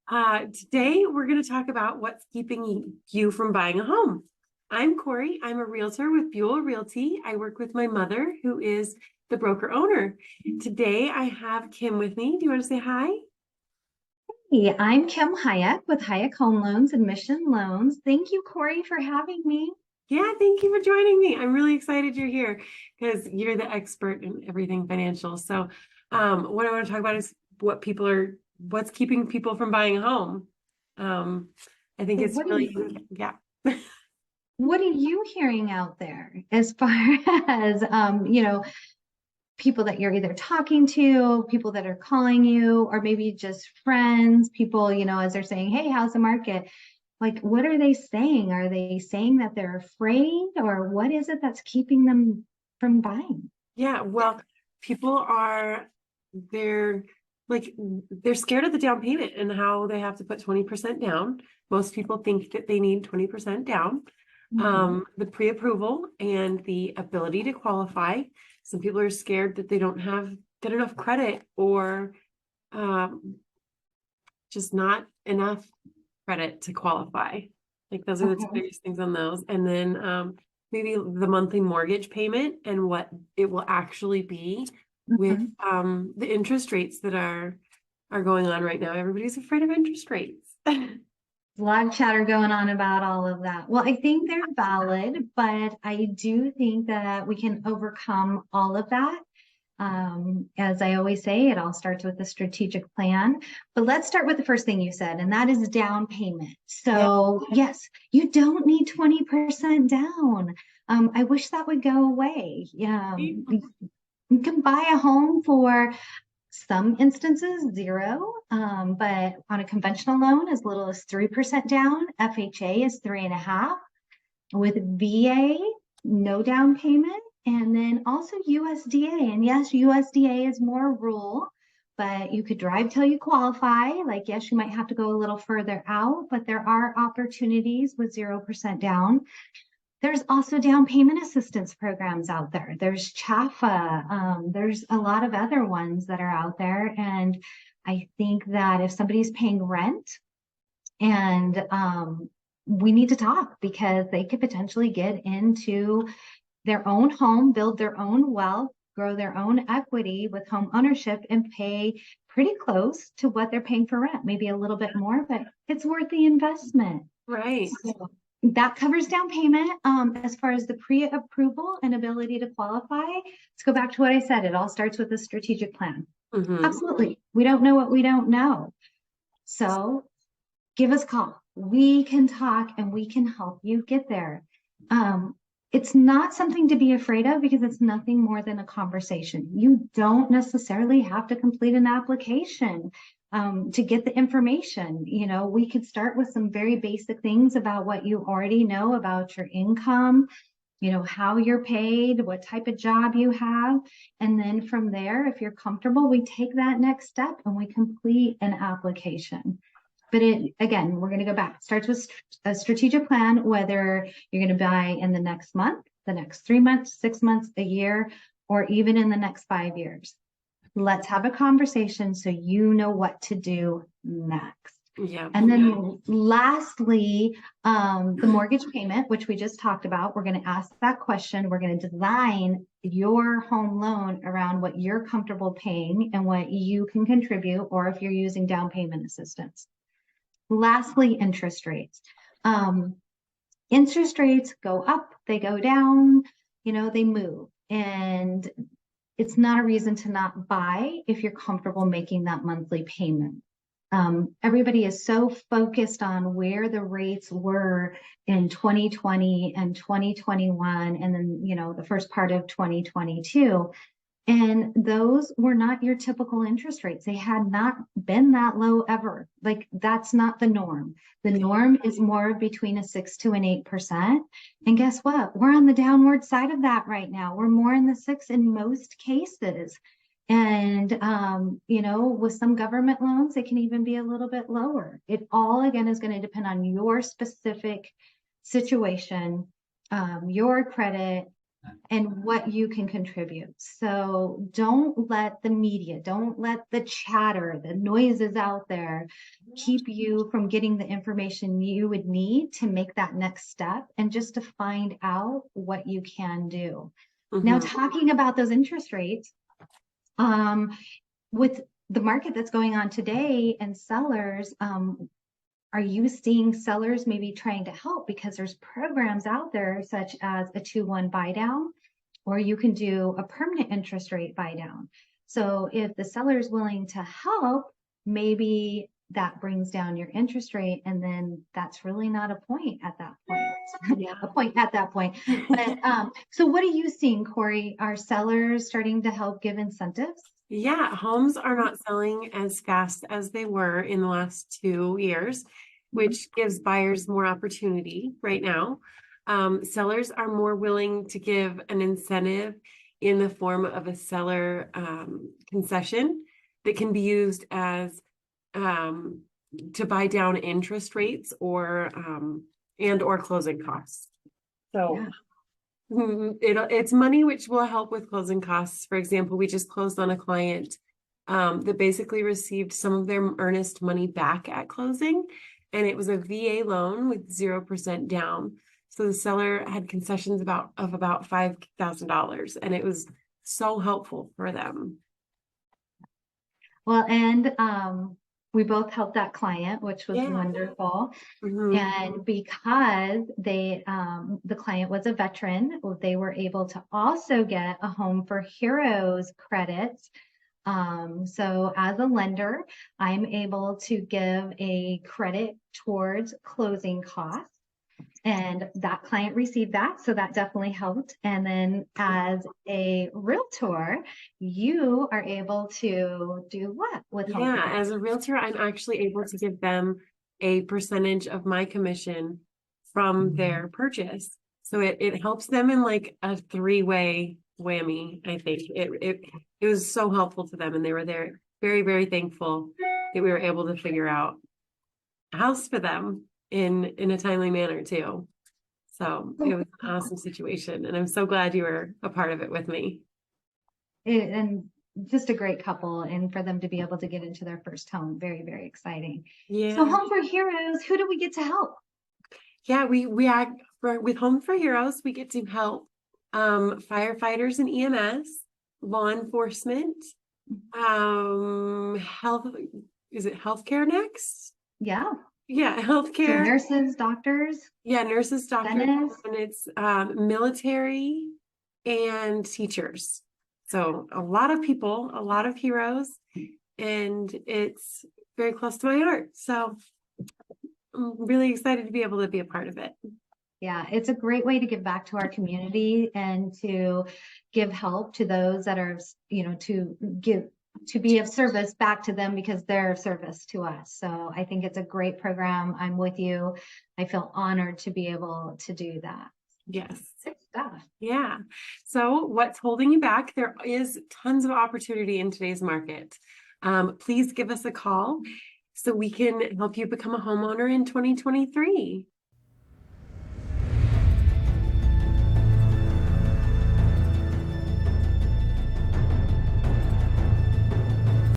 Today we're going to talk about what's keeping you from buying a home. I'm Corie. I'm a realtor with Buell Realty. I work with my mother, who is the broker owner. Today I have Kim with me. Do you want to say hi? Hey, I'm Kim Hayak with Hayak Home Loans and Mission Loans. Thank you, Corie, for having me. Yeah, thank you for joining me. I'm really excited you're here because you're the expert in everything financial. So, what I want to talk about is what's keeping people from buying a home. Um, I think So it's really, yeah. what are you hearing out there as far as people that you're either talking to, people that are calling you, or maybe just friends, people, as they're saying, "Hey, how's the market?" Like, what are they saying? Are they saying that they're afraid, or what is it that's keeping them from buying? Yeah, well, people are they're they're scared of the down payment and how they have to put 20% down. Most people think that they need 20% down. Mhm. The pre-approval and the ability to qualify. Some people are scared that they don't have good enough credit or um, just not enough credit to qualify. Like those are the two Okay. biggest things on those. And then maybe the monthly mortgage payment and what it will actually be with Mhm. the interest rates that are going on right now. Everybody's afraid of interest rates. A lot of chatter going on about all of that. Well, I think they're valid, but I do think that we can overcome all of that. As I always say, it all starts with a strategic plan. But let's start with the first thing you said, and that is down payment. Yeah. So, yes, you don't need 20% down. I wish that would go away. You can buy a home for some instances, zero, but on a conventional loan, as little as 3% down. FHA is 3.5. With VA, no down payment. And then also USDA. And yes, USDA is more rural, but you could drive till you qualify. Like, yes, you might have to go a little further out, but there are opportunities with 0% down. There's also down payment assistance programs out there. There's CHAFA. There's a lot of other ones that are out there. And I think that if somebody's paying rent and we need to talk because they could potentially get into their own home, build their own wealth, grow their own equity with home ownership and pay pretty close to what they're paying for rent, maybe a little bit more, but it's worth the investment. Right. So that covers down payment. As far as the pre-approval and ability to qualify, let's go back to what I said. It all starts with a strategic plan. Hmm. Absolutely. We don't know what we don't know. So give us a call. We can talk and we can help you get there. Um, it's not something to be afraid of because it's nothing more than a conversation. You don't necessarily have to complete an application to get the information. We could start with some very basic things about what you already know about your income, how you're paid, what type of job you have. And then from there, if you're comfortable, we take that next step and we complete an application. But again, we're going to go back. It starts with a strategic plan, whether you're going to buy in the next month, the next 3 months, 6 months, a year, or even in the next 5 years. Let's have a conversation so you know what to do next. Yeah. And then lastly, the mortgage payment, which we just talked about, we're going to ask that question. We're going to design your home loan around what you're comfortable paying and what you can contribute, or if you're using down payment assistance. Lastly, interest rates. Um, Interest rates go up, they go down, they move. And it's not a reason to not buy if you're comfortable making that monthly payment. Everybody is so focused on where the rates were in 2020 and 2021, and then, the first part of 2022. And those were not your typical interest rates. They had not been that low ever. Like, that's not the norm. The norm is more between a 6 to an 8%. And guess what? We're on the downward side of that right now. We're more in the six in most cases. And, with some government loans, it can even be a little bit lower. It all, again, is going to depend on your specific situation, your credit, and what you can contribute. So don't let the media, don't let the chatter, the noises out there keep you from getting the information you would need to make that next step and just to find out what you can do. Now, Mhm. talking about those interest rates, with the market that's going on today and sellers, are you seeing sellers maybe trying to help because there's programs out there such as a 2-1 buy down, or you can do a permanent interest rate buy down. So if the seller is willing to help, maybe that brings down your interest rate, and then that's really not a point at that point. Yeah. A point at that point. But so what are you seeing, Corie? Are sellers starting to help give incentives? Yeah, homes are not selling as fast as they were in the last 2 years, which gives buyers more opportunity right now. Sellers are more willing to give an incentive in the form of a seller concession that can be used as to buy down interest rates or and or closing costs. So Yeah. it's money which will help with closing costs. For example, we just closed on a client that basically received some of their earnest money back at closing, and it was a VA loan with 0% down. So the seller had concessions of about $5,000, and it was so helpful for them. Well, and we both helped that client, which was Yeah. wonderful. Mhm. And because the client was a veteran, they were able to also get a Home for Heroes credit. So as a lender, I'm able to give a credit towards closing costs. And that client received that, so that definitely helped. And then as a realtor, you are able to do what with Home for Yeah, Heroes? as a realtor, I'm actually able to give them a percentage of my commission from their purchase. So it helps them in like a three-way whammy, I think. It was so helpful to them, and they were there very, very thankful that we were able to figure out a house for them in a timely manner too. So it was an awesome situation, and I'm so glad you were a part of it with me. And just a great couple, and for them to be able to get into their first home, very, very exciting. So Yeah. Home for Heroes, who do we get to help? Yeah, we act for with Home for Heroes, we get to help firefighters and EMS, law enforcement, health, is it healthcare next? Yeah, Yeah, so healthcare. nurses, doctors, Yeah, nurses, doctors, dentists. and it's military and teachers. So a lot of people, a lot of heroes, and it's very close to my heart. So I'm really excited to be able to be a part of it. Yeah, it's a great way to give back to our community and to give help to those that are, to be of service back to them because they're of service to us. So I think it's a great program. I'm with you. I feel honored to be able to do that. Yes. Good stuff. Yeah. So what's holding you back? There is tons of opportunity in today's market. Please give us a call so we can help you become a homeowner in 2023.